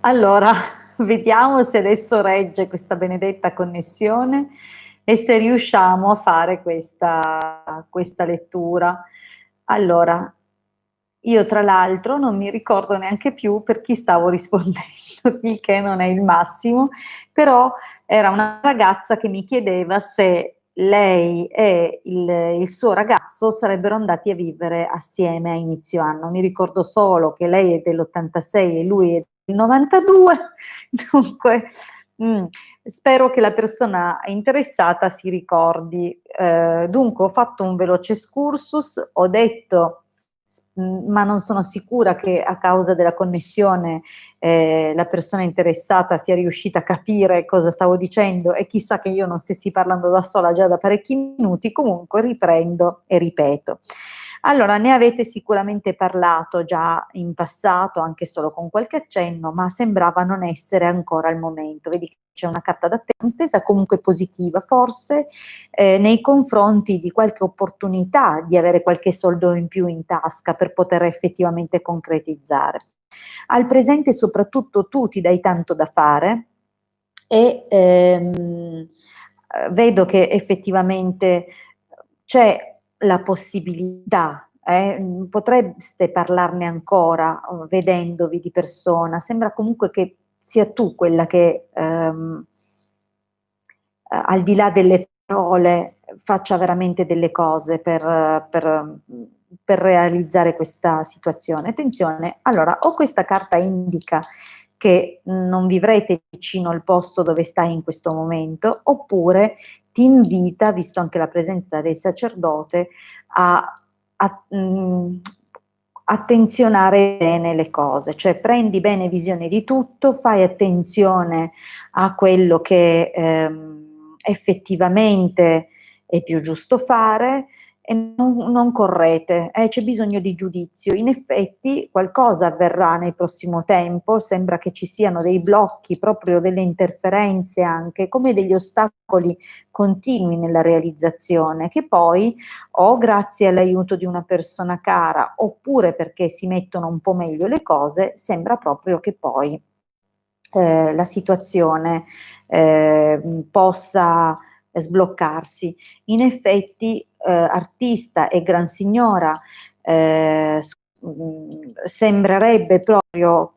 Allora, vediamo se adesso regge questa benedetta connessione e se riusciamo a fare questa lettura. Allora, io tra l'altro non mi ricordo neanche più per chi stavo rispondendo, il che non è il massimo, però era una ragazza che mi chiedeva se lei e il suo ragazzo sarebbero andati a vivere assieme a inizio anno. Mi ricordo solo che lei è dell'86 e lui è del 92, dunque spero che la persona interessata si ricordi. Dunque ho fatto un veloce excursus, ho detto ma non sono sicura che a causa della connessione la persona interessata sia riuscita a capire cosa stavo dicendo e chissà che io non stessi parlando da sola già da parecchi minuti, comunque riprendo e ripeto. Allora, ne avete sicuramente parlato già in passato, anche solo con qualche accenno, ma sembrava non essere ancora il momento. Vedi che c'è una carta d'attesa comunque positiva, forse nei confronti di qualche opportunità di avere qualche soldo in più in tasca per poter effettivamente concretizzare. Al presente soprattutto tu ti dai tanto da fare e vedo che effettivamente c'è la possibilità, potreste parlarne ancora vedendovi di persona, sembra comunque che sia tu quella che al di là delle parole faccia veramente delle cose per realizzare questa situazione. Attenzione, allora, o questa carta indica che non vivrete vicino al posto dove stai in questo momento, oppure ti invita, visto anche la presenza del sacerdote, a attenzionare bene le cose, cioè prendi bene visione di tutto, fai attenzione a quello che effettivamente è più giusto fare e non correte, c'è bisogno di giudizio. In effetti qualcosa avverrà nel prossimo tempo, sembra che ci siano dei blocchi, proprio delle interferenze anche, come degli ostacoli continui nella realizzazione, che poi o grazie all'aiuto di una persona cara oppure perché si mettono un po' meglio le cose, sembra proprio che poi la situazione possa sbloccarsi. In effetti, artista e gran signora, sembrerebbe proprio,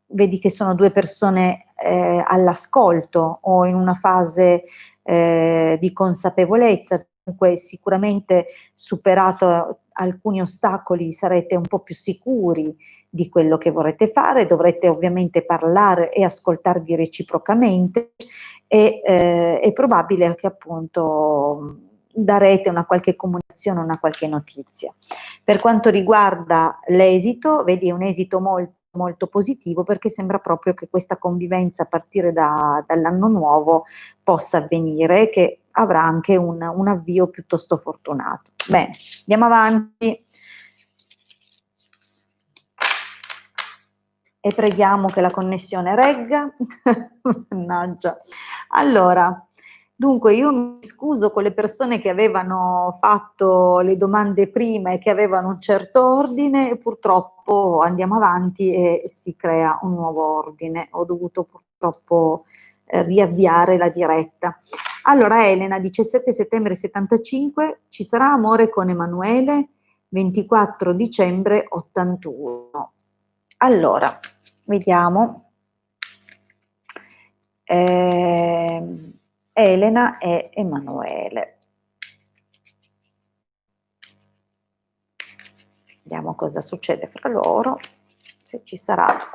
vedi che sono due persone all'ascolto o in una fase di consapevolezza, comunque sicuramente superato alcuni ostacoli sarete un po' più sicuri di quello che vorrete fare, dovrete ovviamente parlare e ascoltarvi reciprocamente e è probabile che appunto darete una qualche comunicazione, una qualche notizia. Per quanto riguarda l'esito, vedi è un esito molto molto positivo perché sembra proprio che questa convivenza a partire dall'anno nuovo possa avvenire, che avrà anche un avvio piuttosto fortunato. Bene, andiamo avanti. E preghiamo che la connessione regga. Mannaggia. Allora, dunque io mi scuso con le persone che avevano fatto le domande prima e che avevano un certo ordine, purtroppo andiamo avanti e si crea un nuovo ordine. Ho dovuto purtroppo riavviare la diretta. Allora Elena, 17 settembre 75, ci sarà amore con Emanuele, 24 dicembre 81. Allora, vediamo. Elena e Emanuele. Vediamo cosa succede fra loro, se ci sarà.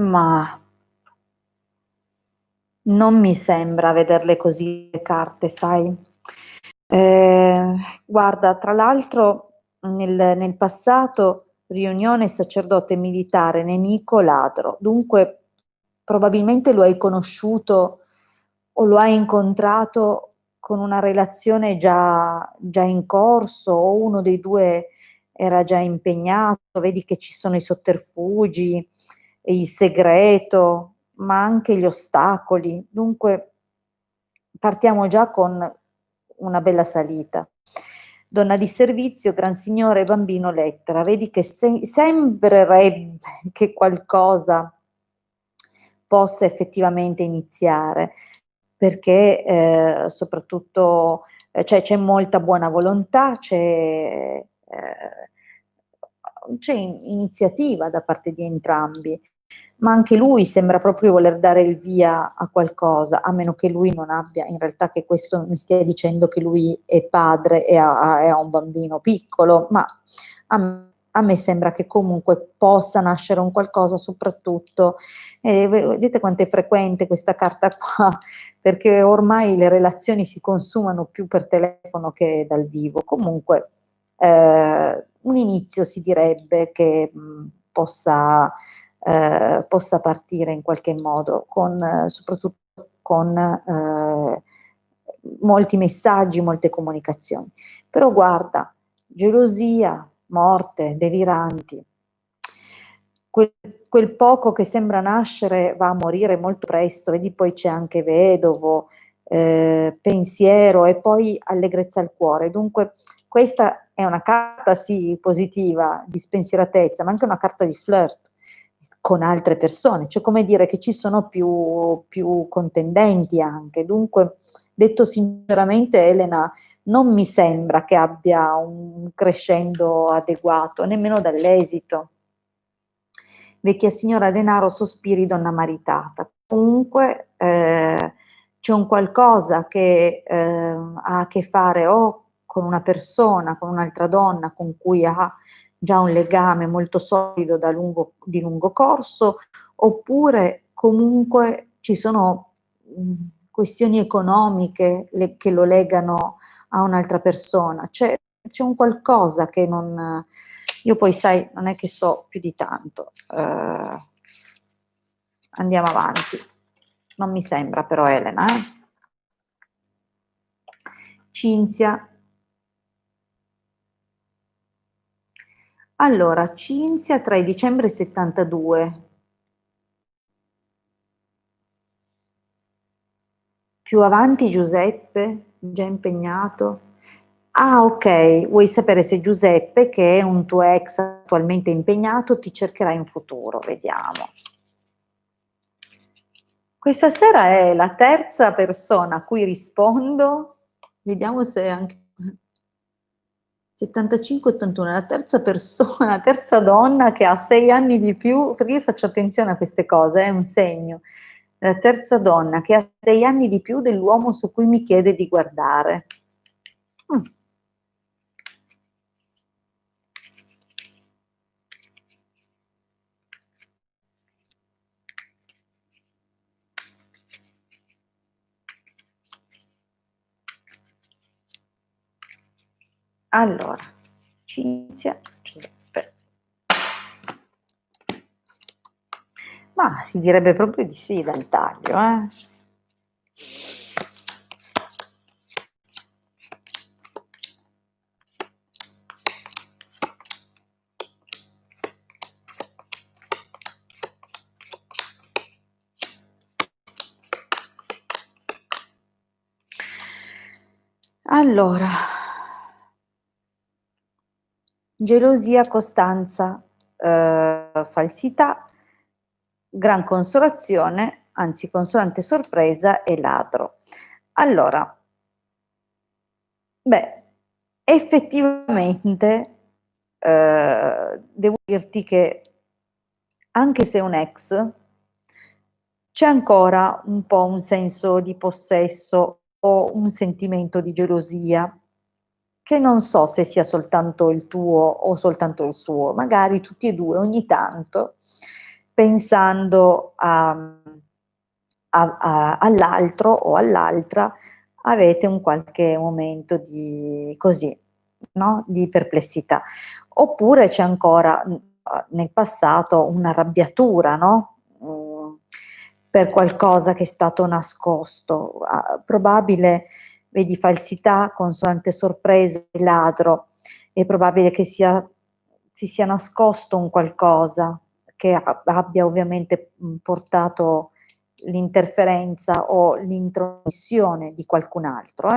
Ma non mi sembra vederle così le carte, sai? Guarda, tra l'altro nel passato riunione sacerdote militare, nemico, ladro. Dunque probabilmente lo hai conosciuto o lo hai incontrato con una relazione già in corso, o uno dei due era già impegnato, vedi che ci sono i sotterfugi, il segreto, ma anche gli ostacoli. Dunque partiamo già con una bella salita. Donna di servizio, gran signore, bambino, lettera. Vedi che sembrerebbe che qualcosa possa effettivamente iniziare, perché soprattutto c'è molta buona volontà, c'è iniziativa da parte di entrambi, ma anche lui sembra proprio voler dare il via a qualcosa, a meno che lui non abbia, in realtà, che questo mi stia dicendo che lui è padre e ha un bambino piccolo, ma a me sembra che comunque possa nascere un qualcosa, soprattutto, vedete quanto è frequente questa carta qua, perché ormai le relazioni si consumano più per telefono che dal vivo. Comunque un inizio si direbbe che possa partire in qualche modo, soprattutto con molti messaggi, molte comunicazioni. Però guarda, gelosia, morte, deliranti. Quel poco che sembra nascere va a morire molto presto, vedi, poi c'è anche vedovo, pensiero e poi allegrezza al cuore. Dunque questa è una carta, sì, positiva, di spensieratezza, ma anche una carta di flirt con altre persone, cioè come dire che ci sono più contendenti anche. Dunque, detto sinceramente, Elena, non mi sembra che abbia un crescendo adeguato, nemmeno dall'esito. Vecchia signora denaro, sospiri, donna maritata. Comunque c'è un qualcosa che ha a che fare o con una persona, con un'altra donna con cui ha già un legame molto solido di lungo corso, oppure comunque ci sono questioni economiche che lo legano a un'altra persona. C'è un qualcosa che non... Io poi, sai, non è che so più di tanto. Andiamo avanti. Non mi sembra però, Elena. Cinzia. Allora, Cinzia tra i dicembre 72. Più avanti Giuseppe, già impegnato. Ah, ok, vuoi sapere se Giuseppe, che è un tuo ex attualmente impegnato, ti cercherà in futuro? Vediamo. Questa sera è la terza persona a cui rispondo, vediamo se anche 75-81, la terza persona, la terza donna che ha 6 anni di più, perché io faccio attenzione a queste cose, è un segno. La terza donna che ha 6 anni di più dell'uomo su cui mi chiede di guardare. Mm. Allora, Cinzia, Giuseppe. Ma si direbbe proprio di sì dal taglio, eh? Allora, gelosia, costanza, falsità, gran consolazione, anzi consolante sorpresa e ladro. Allora, beh, effettivamente devo dirti che anche se è un ex, c'è ancora un po' un senso di possesso o un sentimento di gelosia, che non so se sia soltanto il tuo o soltanto il suo, magari tutti e due ogni tanto, pensando all'altro o all'altra, avete un qualche momento di così, no? Di perplessità. Oppure c'è ancora nel passato un'arrabbiatura, no? Per qualcosa che è stato nascosto. Probabile vedi falsità, consonante sorpresa, ladro, è probabile che si sia nascosto un qualcosa che abbia ovviamente portato l'interferenza o l'intromissione di qualcun altro.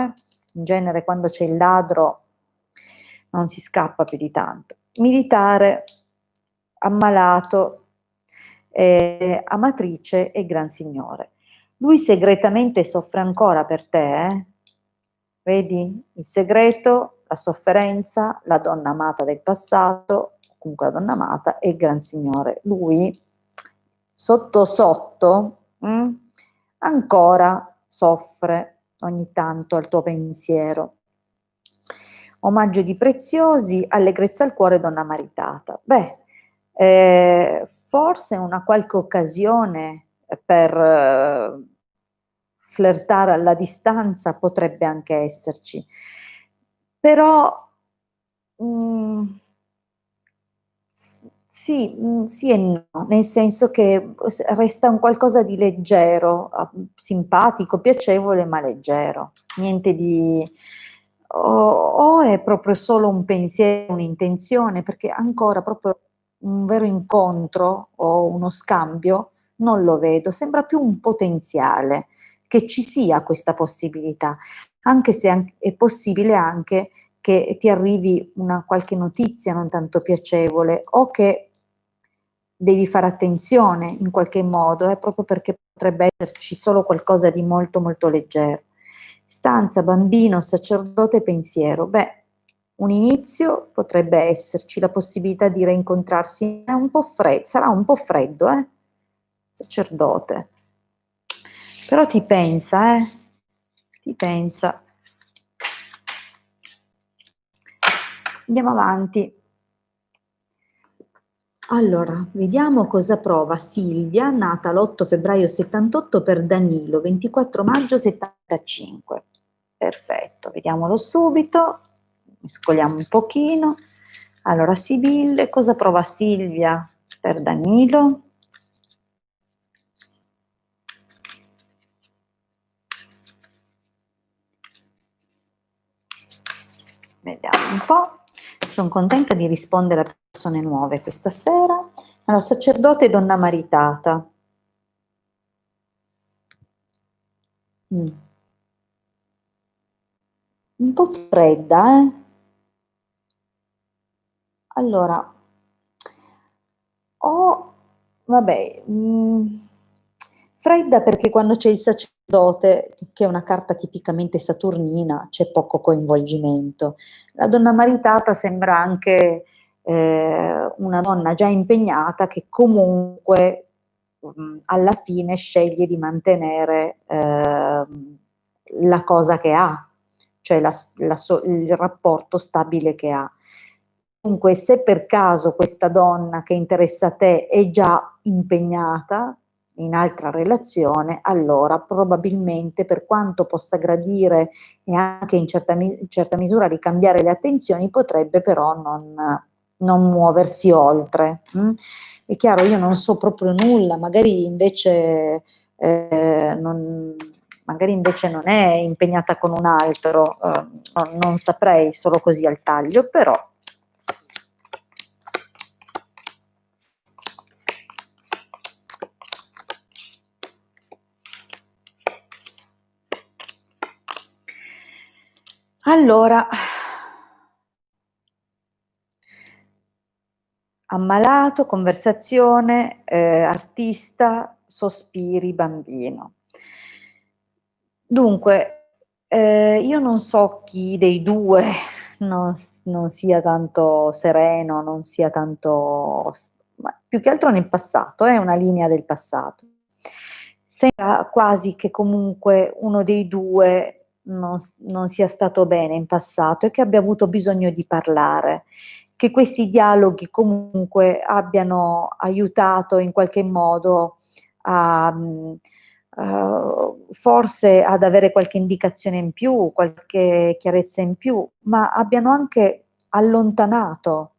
In genere quando c'è il ladro non si scappa più di tanto. Militare, ammalato, amatrice e gran signore. Lui segretamente soffre ancora per te, Vedi? Il segreto, la sofferenza, la donna amata del passato, comunque la donna amata e il gran signore. Lui, sotto sotto, ancora soffre ogni tanto al tuo pensiero. Omaggio di preziosi, allegrezza al cuore, donna maritata. Beh, forse una qualche occasione per flirtare alla distanza potrebbe anche esserci, però sì, sì e no, nel senso che resta un qualcosa di leggero, simpatico, piacevole, ma leggero, niente di o è proprio solo un pensiero, un'intenzione, perché ancora proprio un vero incontro o uno scambio non lo vedo, sembra più un potenziale, che ci sia questa possibilità, anche se è possibile anche che ti arrivi una qualche notizia non tanto piacevole o che devi fare attenzione in qualche modo, proprio perché potrebbe esserci solo qualcosa di molto molto leggero. Stanza, bambino, sacerdote, pensiero. Beh, un inizio potrebbe esserci la possibilità di rincontrarsi, è un po' freddo, sarà un po' freddo, sacerdote. Però ti pensa, ti pensa. Andiamo avanti. Allora, vediamo cosa prova Silvia, nata l'8 febbraio 78 per Danilo, 24 maggio 75. Perfetto, vediamolo subito, mescoliamo un pochino. Allora, Sibille, cosa prova Silvia per Danilo? Vediamo un po'. Sono contenta di rispondere a persone nuove questa sera. Allora, sacerdote e donna maritata. Un po' fredda, Allora, vabbè, fredda perché quando c'è il sacerdote, che è una carta tipicamente saturnina, c'è poco coinvolgimento. La donna maritata sembra anche una donna già impegnata che comunque alla fine sceglie di mantenere la cosa che ha, cioè il rapporto stabile che ha. Dunque, se per caso questa donna che interessa a te è già impegnata in altra relazione, allora probabilmente, per quanto possa gradire e anche in certa misura ricambiare le attenzioni, potrebbe però non muoversi oltre. È chiaro, io non so proprio nulla, magari invece non è impegnata con un altro, non saprei solo così al taglio, però allora, ammalato, conversazione, artista, sospiri, bambino. Dunque, io non so chi dei due non sia tanto sereno, non sia tanto, ma più che altro nel passato, è una linea del passato. Sembra quasi che comunque uno dei due non sia stato bene in passato e che abbia avuto bisogno di parlare, che questi dialoghi comunque abbiano aiutato in qualche modo a forse ad avere qualche indicazione in più, qualche chiarezza in più, ma abbiano anche allontanato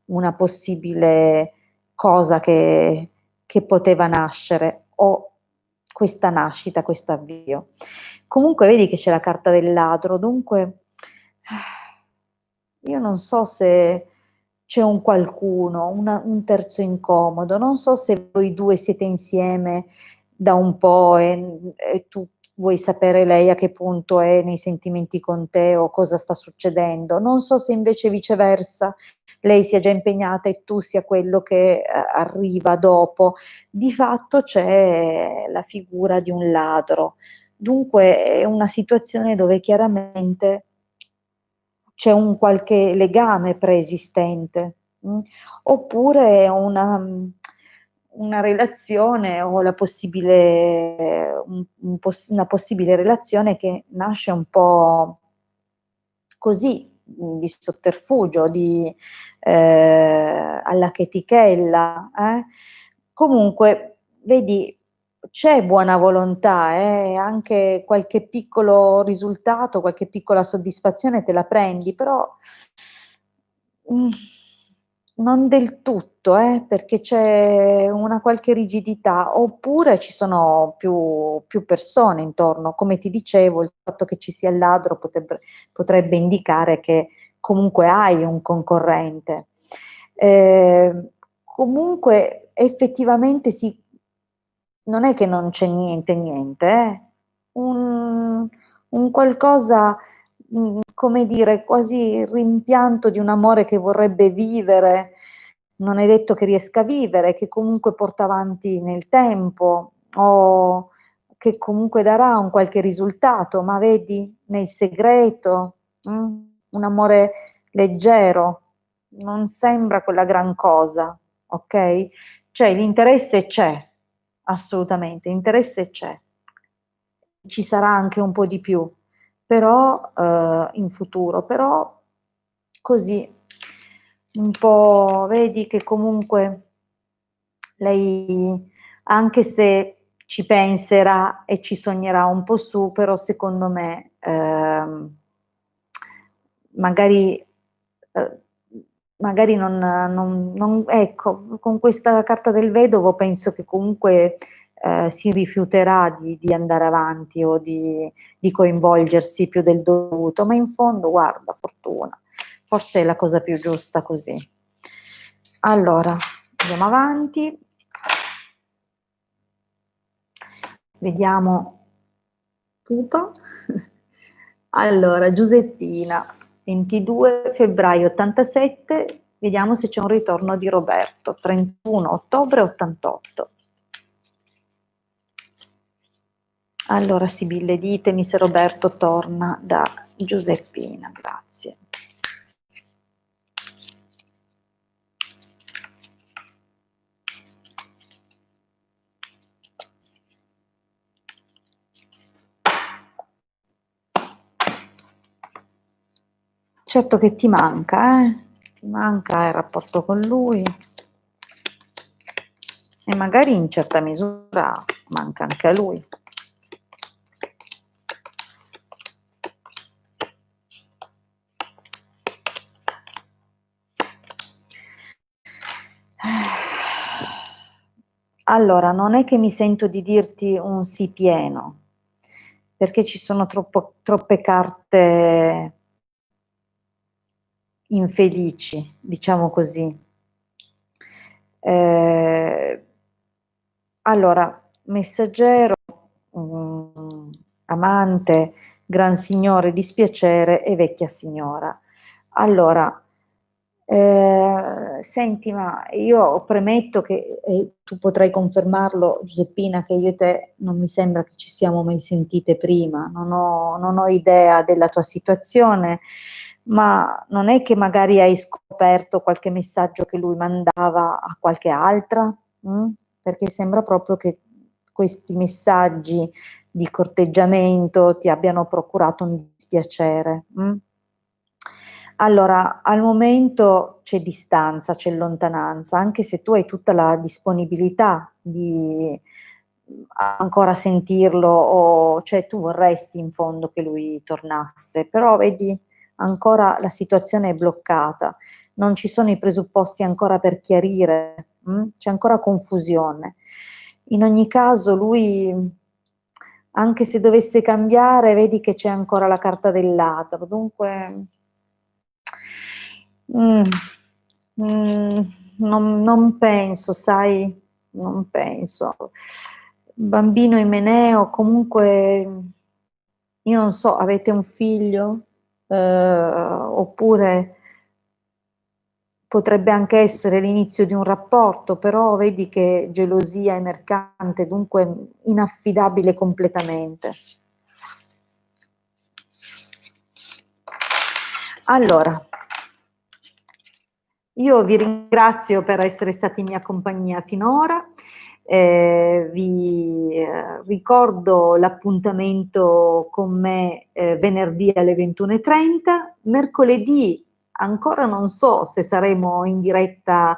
una possibile cosa che poteva nascere o questa nascita, questo avvio. Comunque vedi che c'è la carta del ladro, dunque io non so se c'è un qualcuno, un terzo incomodo, non so se voi 2 siete insieme da un po' e tu vuoi sapere lei a che punto è nei sentimenti con te o cosa sta succedendo. Non so se invece viceversa lei sia già impegnata e tu sia quello che arriva dopo. Di fatto c'è la figura di un ladro. Dunque è una situazione dove chiaramente c'è un qualche legame preesistente, oppure una relazione o la possibile una possibile relazione che nasce un po' così, di sotterfugio, alla chetichella, eh. Comunque vedi, c'è buona volontà, anche qualche piccolo risultato, qualche piccola soddisfazione te la prendi, però, mhmm, non del tutto, perché c'è una qualche rigidità, oppure ci sono più persone intorno. Come ti dicevo, il fatto che ci sia il ladro potrebbe indicare che comunque hai un concorrente. Comunque effettivamente sì, non è che non c'è niente, un un qualcosa, come dire, quasi il rimpianto di un amore che vorrebbe vivere, non è detto che riesca a vivere, che comunque porta avanti nel tempo o che comunque darà un qualche risultato, ma vedi, nel segreto, un amore leggero, non sembra quella gran cosa, okay? Cioè l'interesse c'è, assolutamente, l'interesse c'è. Ci sarà anche un po' di più, però, in futuro, però così, un po' vedi che comunque lei, anche se ci penserà e ci sognerà un po' su, però secondo me, magari, uhm, magari non ecco, con questa carta del vedovo penso che comunque, si rifiuterà di andare avanti o di coinvolgersi più del dovuto, ma in fondo guarda, fortuna, forse è la cosa più giusta così. Allora, andiamo avanti. Vediamo tutto. Allora, Giuseppina, 22 febbraio 87, vediamo se c'è un ritorno di Roberto, 31 ottobre 88. Allora, Sibille, ditemi se Roberto torna da Giuseppina, grazie. Certo che ti manca, ti manca il rapporto con lui e magari in certa misura manca anche a lui. Allora, non è che mi sento di dirti un sì pieno, perché ci sono troppe carte infelici, diciamo così. Ehm, allora, messaggero, amante, gran signore, dispiacere e vecchia signora. Allora, senti, ma io premetto che, e tu potrai confermarlo, Giuseppina, che io e te non mi sembra che ci siamo mai sentite prima, non ho idea della tua situazione, ma non è che magari hai scoperto qualche messaggio che lui mandava a qualche altra? Perché sembra proprio che questi messaggi di corteggiamento ti abbiano procurato un dispiacere. Allora, al momento c'è distanza, c'è lontananza, anche se tu hai tutta la disponibilità di, ancora sentirlo o cioè tu vorresti in fondo che lui tornasse, però vedi ancora la situazione è bloccata, non ci sono i presupposti ancora per chiarire, c'è ancora confusione. In ogni caso lui anche se dovesse cambiare, vedi che c'è ancora la carta del ladro, dunque mh, non penso, sai, non penso. Bambino Imeneo, comunque, io non so, avete un figlio? Oppure potrebbe anche essere l'inizio di un rapporto, però vedi che gelosia è mercante, dunque inaffidabile completamente. Allora, io vi ringrazio per essere stati in mia compagnia finora, vi ricordo l'appuntamento con me venerdì alle 21:30, mercoledì ancora non so se saremo in diretta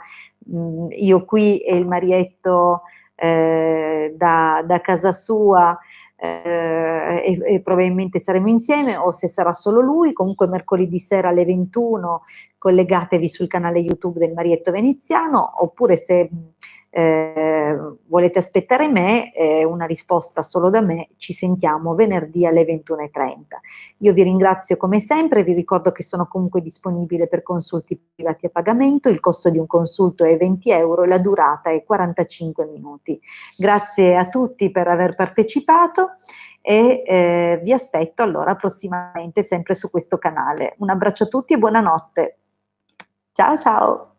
io qui e il Marietto da casa sua, e probabilmente saremo insieme o se sarà solo lui, comunque mercoledì sera alle 21 collegatevi sul canale YouTube del Marietto Veneziano, oppure se volete aspettare me, una risposta solo da me, ci sentiamo venerdì alle 21:30. Io vi ringrazio come sempre, vi ricordo che sono comunque disponibile per consulti privati a pagamento, il costo di un consulto è 20 € e la durata è 45 minuti. Grazie a tutti per aver partecipato e vi aspetto allora prossimamente sempre su questo canale. Un abbraccio a tutti e buonanotte. Ciao ciao!